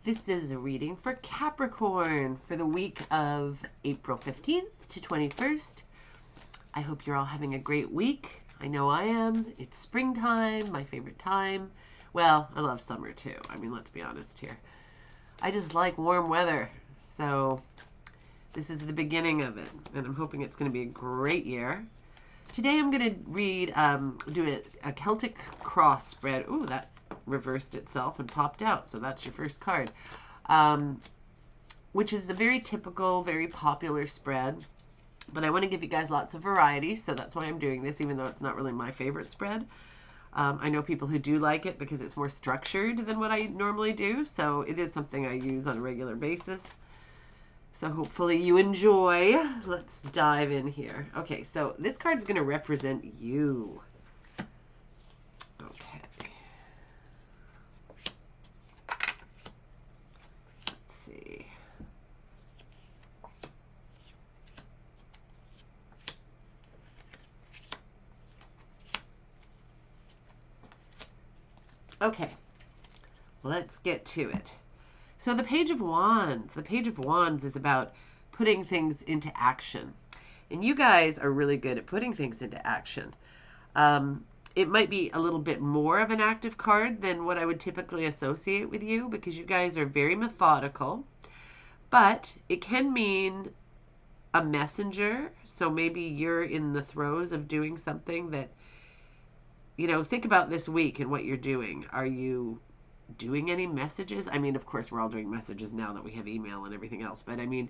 This is a reading for Capricorn for the week of April 15th to 21st. I hope you're all having a great week. I know I am. It's springtime, my favorite time. Well, I love summer too. I mean, let's be honest here. I just like warm weather. So this is the beginning of it, and I'm hoping it's going to be a great year. Today I'm going to read, do a Celtic cross spread. Ooh, that reversed itself and popped out. So that's your first card, which is a very typical, very popular spread. But I want to give you guys lots of variety, so that's why I'm doing this, even though it's not really my favorite spread. I know people who do like it because it's more structured than what I normally do, so it is something I use on a regular basis. So hopefully you enjoy. Let's dive in here. Okay, so this card's going to represent you. Okay. Let's see. Okay, let's get to it. So the Page of Wands is about putting things into action. And you guys are really good at putting things into action. It might be a little bit more of an active card than what I would typically associate with you because you guys are very methodical. But it can mean a messenger. So maybe you're in the throes of doing something that, think about this week and what you're doing. Are you doing any messages? I mean, of course, we're all doing messages now that we have email and everything else, but I mean,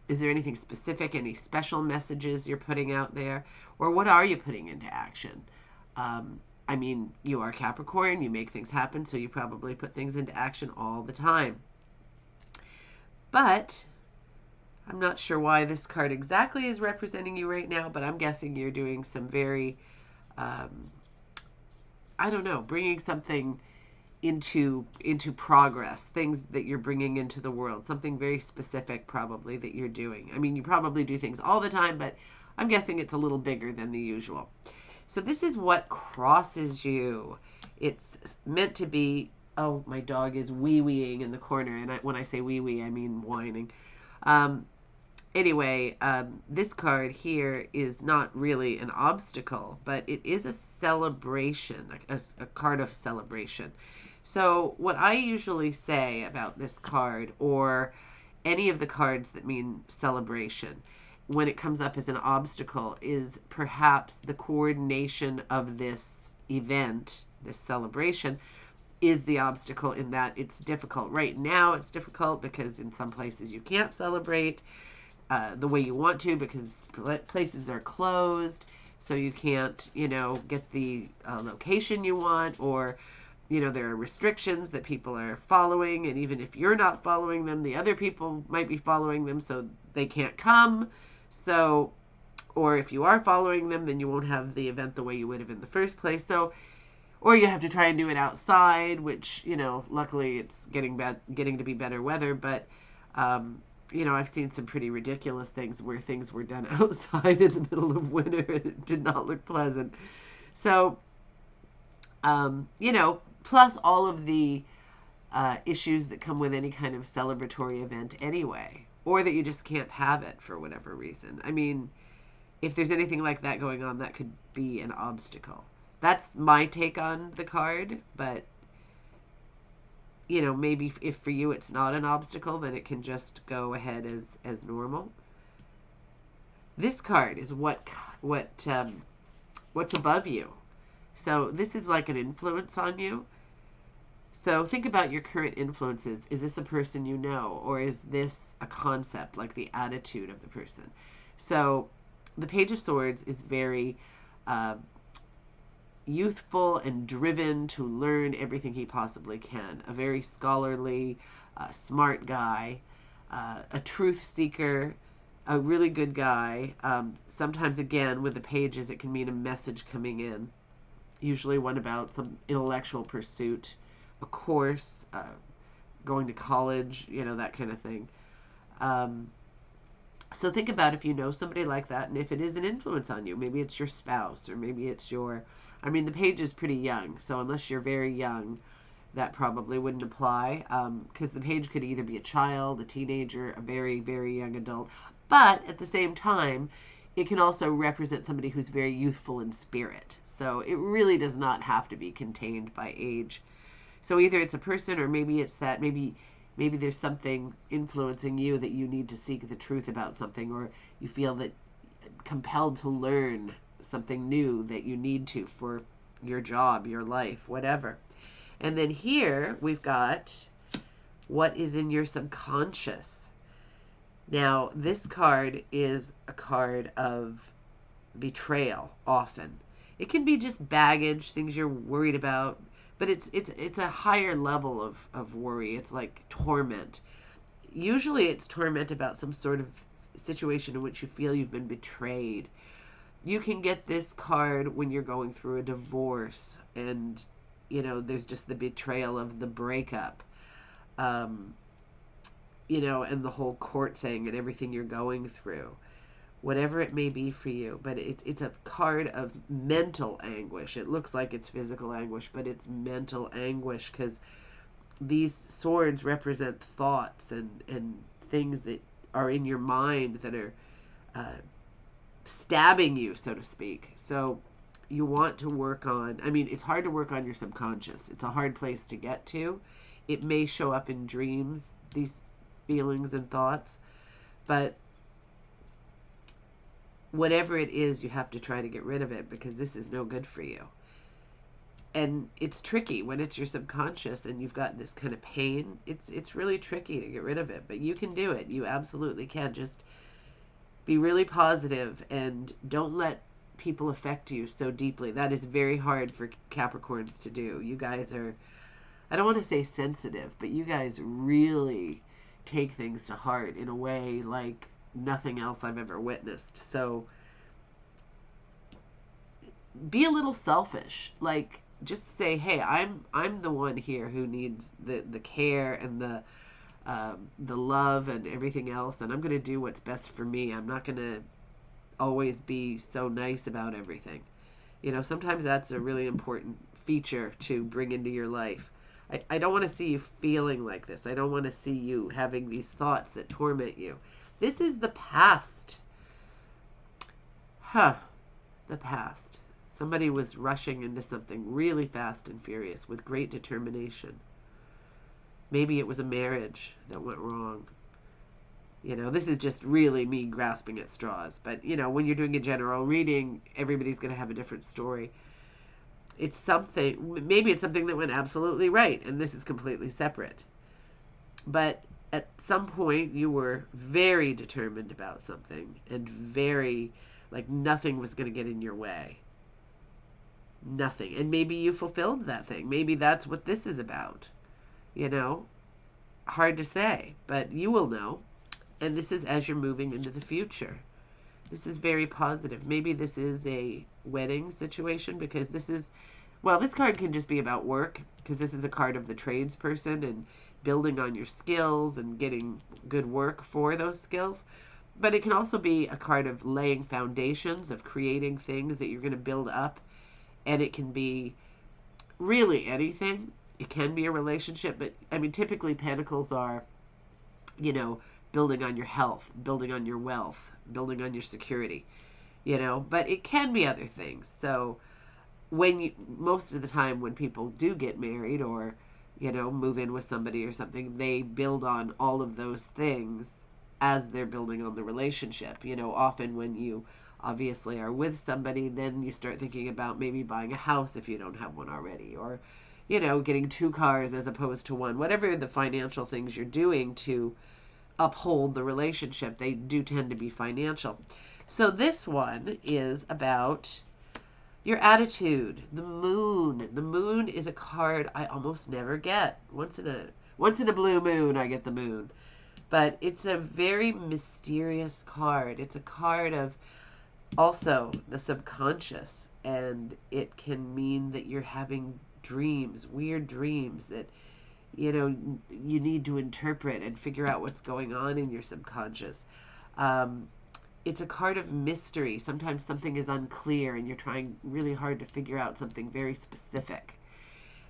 is there anything specific, any special messages you're putting out there? Or what are you putting into action? I mean, you are Capricorn, you make things happen, so you probably put things into action all the time. But I'm not sure why this card exactly is representing you right now, but I'm guessing you're doing some very, I don't know, bringing something into progress, things that you're bringing into the world, something very specific probably that you're doing. I mean, you probably do things all the time, but I'm guessing it's a little bigger than the usual. So this is what crosses you. It's meant to be, oh, my dog is wee-weeing in the corner, and when I say wee-wee, I mean whining. Anyway, this card here is not really an obstacle, but it is a celebration, a card of celebration. So what I usually say about this card, or any of the cards that mean celebration, when it comes up as an obstacle, is perhaps the coordination of this event, this celebration, is the obstacle in that it's difficult. Right now it's difficult because in some places you can't celebrate the way you want to because places are closed, so you can't, get the location you want, or there are restrictions that people are following, and even if you're not following them, the other people might be following them, so they can't come. So, or if you are following them, then you won't have the event the way you would have in the first place. So, or you have to try and do it outside, which, luckily it's getting to be better weather, but, I've seen some pretty ridiculous things where things were done outside in the middle of winter and it did not look pleasant. So, plus all of the issues that come with any kind of celebratory event anyway, or that you just can't have it for whatever reason. I mean, if there's anything like that going on, that could be an obstacle. That's my take on the card, but maybe if for you it's not an obstacle, then it can just go ahead as normal. This card is what's above you. So this is like an influence on you. So think about your current influences. Is this a person you know, or is this a concept, like the attitude of the person? So the Page of Swords is very youthful and driven to learn everything he possibly can. A very scholarly, smart guy, a truth seeker, a really good guy. Sometimes, again, with the pages, it can mean a message coming in, usually one about some intellectual pursuit, a course, going to college, that kind of thing. So think about if you know somebody like that, and if it is an influence on you. Maybe it's your spouse, or maybe it's the page is pretty young, so unless you're very young, that probably wouldn't apply, because the page could either be a child, a teenager, a very, very young adult. But at the same time, it can also represent somebody who's very youthful in spirit. So it really does not have to be contained by age. So either it's a person, or maybe it's that maybe there's something influencing you that you need to seek the truth about something, or you feel that compelled to learn something new that you need to for your job, your life, whatever. And then here we've got what is in your subconscious. Now, this card is a card of betrayal often. It can be just baggage, things you're worried about, but it's a higher level of worry. It's like torment. Usually it's torment about some sort of situation in which you feel you've been betrayed. You can get this card when you're going through a divorce and there's just the betrayal of the breakup, um, and the whole court thing and everything you're going through, whatever it may be for you. But it's a card of mental anguish. It looks like it's physical anguish, but it's mental anguish, because these swords represent thoughts and things that are in your mind that are uh, stabbing you, so to speak. So you want to work on, I mean, it's hard to work on your subconscious. It's a hard place to get to. It may show up in dreams, these feelings and thoughts, but whatever it is, you have to try to get rid of it, because this is no good for you. And it's tricky when it's your subconscious and you've got this kind of pain. It's really tricky to get rid of it, but you can do it. You absolutely can. Just be really positive and don't let people affect you so deeply. That is very hard for Capricorns to do. You guys are, I don't want to say sensitive, but you guys really take things to heart in a way like nothing else I've ever witnessed. So be a little selfish. Like, just say, hey, I'm the one here who needs the care and the love and everything else, and I'm going to do what's best for me. I'm not going to always be so nice about everything. Sometimes that's a really important feature to bring into your life. I don't want to see you feeling like this. I don't want to see you having these thoughts that torment you. This is the past. The past. Somebody was rushing into something really fast and furious with great determination. Maybe it was a marriage that went wrong. This is just really me grasping at straws. But, when you're doing a general reading, everybody's going to have a different story. It's something, maybe it's something that went absolutely right, and this is completely separate. But at some point, you were very determined about something, and very, like, nothing was going to get in your way. Nothing. And maybe you fulfilled that thing. Maybe that's what this is about. Hard to say, but you will know. And this is as you're moving into the future. This is very positive. Maybe this is a wedding situation, because this card can just be about work, because this is a card of the tradesperson and building on your skills and getting good work for those skills. But it can also be a card of laying foundations, of creating things that you're going to build up. And it can be really anything. It can be a relationship, but I mean, typically pentacles are, building on your health, building on your wealth, building on your security, but it can be other things. So most of the time when people do get married, or, move in with somebody or something, they build on all of those things as they're building on the relationship. Often when you obviously are with somebody, then you start thinking about maybe buying a house if you don't have one already, or, getting 2 cars as opposed to one. Whatever the financial things you're doing to uphold the relationship, they do tend to be financial. So this one is about your attitude. The moon. The moon is a card I almost never get. Once in a blue moon I get the moon. But it's a very mysterious card. It's a card of also the subconscious, and it can mean that you're having dreams, weird dreams that you need to interpret and figure out what's going on in your subconscious. It's a card of mystery. Sometimes something is unclear and you're trying really hard to figure out something very specific.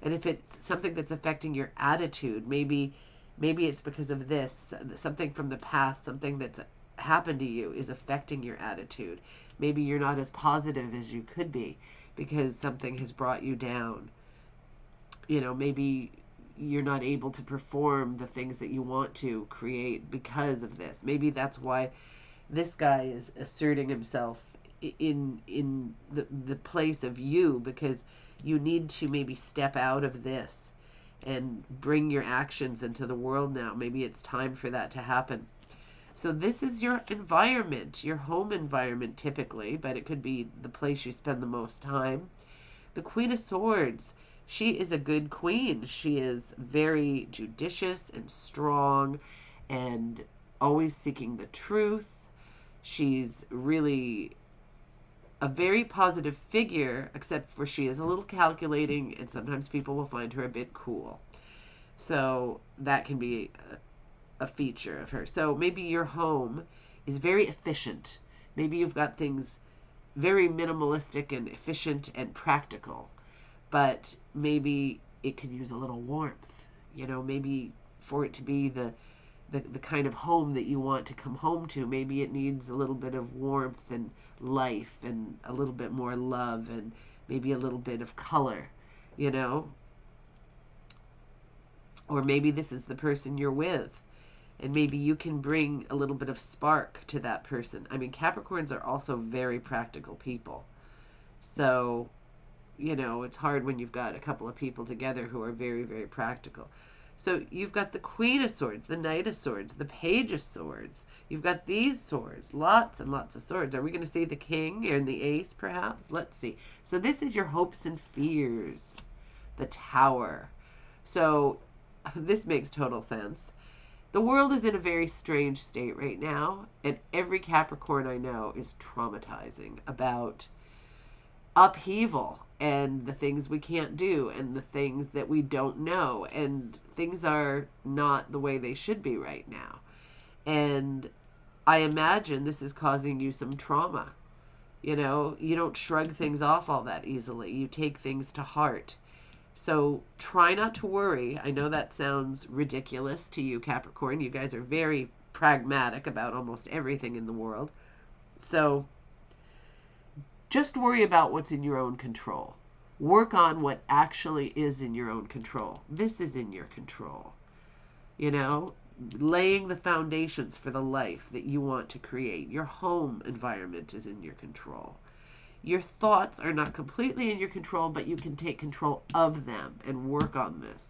And if it's something that's affecting your attitude, maybe it's because of this, something from the past, something that's happened to you is affecting your attitude. Maybe you're not as positive as you could be because something has brought you down. Maybe you're not able to perform the things that you want to create because of this. Maybe that's why this guy is asserting himself in the place of you, because you need to maybe step out of this and bring your actions into the world now. Maybe it's time for that to happen. So this is your environment, your home environment typically, but it could be the place you spend the most time. The Queen of Swords, she is a good queen. She is very judicious and strong and always seeking the truth. She's really a very positive figure, except for she is a little calculating, and sometimes people will find her a bit cool. So that can be a feature of her. So maybe your home is very efficient. Maybe you've got things very minimalistic and efficient and practical, but maybe it could use a little warmth. Maybe for it to be the kind of home that you want to come home to, maybe it needs a little bit of warmth and life and a little bit more love and maybe a little bit of color, you know? Or maybe this is the person you're with, and maybe you can bring a little bit of spark to that person. I mean, Capricorns are also very practical people. So, it's hard when you've got a couple of people together who are very, very practical. So you've got the Queen of Swords, the Knight of Swords, the Page of Swords. You've got these swords, lots and lots of swords. Are we going to see the King and the Ace, perhaps? Let's see. So this is your hopes and fears, the Tower. So this makes total sense. The world is in a very strange state right now, and every Capricorn I know is traumatizing about upheaval and the things we can't do and the things that we don't know, and things are not the way they should be right now. And I imagine this is causing you some trauma. You don't shrug things off all that easily. You take things to heart. So try not to worry. I know that sounds ridiculous to you, Capricorn. You guys are very pragmatic about almost everything in the world. So just worry about what's in your own control. Work on what actually is in your own control. This is in your control. Laying the foundations for the life that you want to create. Your home environment is in your control. Your thoughts are not completely in your control, but you can take control of them and work on this.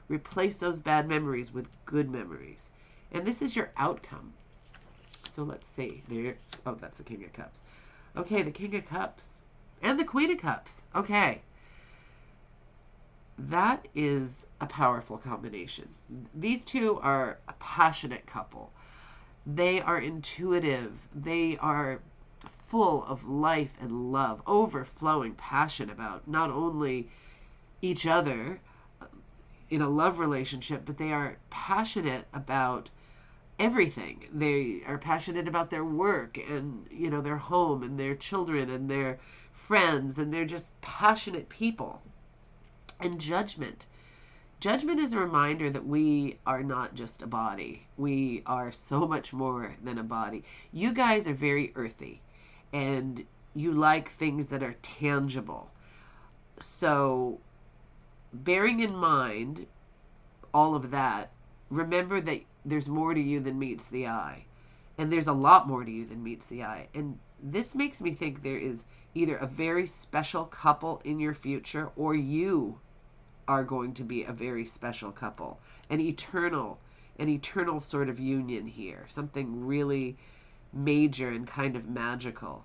Replace those bad memories with good memories. And this is your outcome. So let's see. Oh, that's the King of Cups. Okay, the King of Cups and the Queen of Cups. Okay. That is a powerful combination. These two are a passionate couple. They are intuitive. They are full of life and love, overflowing passion about not only each other in a love relationship, but they are passionate about everything. They are passionate about their work and, their home and their children and their friends, and they're just passionate people. And judgment. Judgment is a reminder that we are not just a body. We are so much more than a body. You guys are very earthy, and you like things that are tangible. So, bearing in mind all of that, remember that there's more to you than meets the eye. And there's a lot more to you than meets the eye. And this makes me think there is either a very special couple in your future, or you are going to be a very special couple. An eternal sort of union here. Something really major and kind of magical.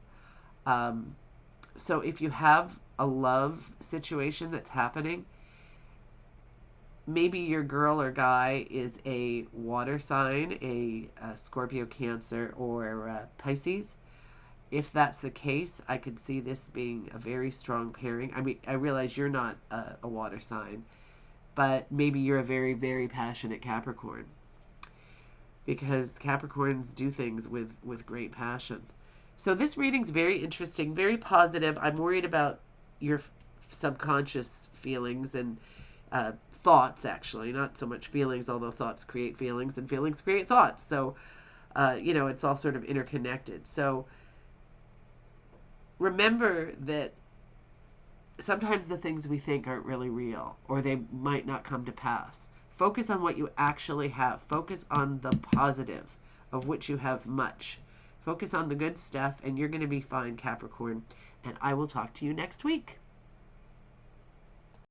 So if you have a love situation that's happening, maybe your girl or guy is a water sign, a Scorpio, Cancer, or Pisces. If that's the case, I could see this being a very strong pairing. I mean, I realize you're not a water sign, but maybe you're a very, very passionate Capricorn, because Capricorns do things with great passion. So this reading's very interesting, very positive. I'm worried about your subconscious feelings and uh, thoughts, actually, not so much feelings, although thoughts create feelings and feelings create thoughts. So, it's all sort of interconnected. So remember that sometimes the things we think aren't really real, or they might not come to pass. Focus on what you actually have. Focus on the positive, of which you have much. Focus on the good stuff, and you're going to be fine, Capricorn. And I will talk to you next week.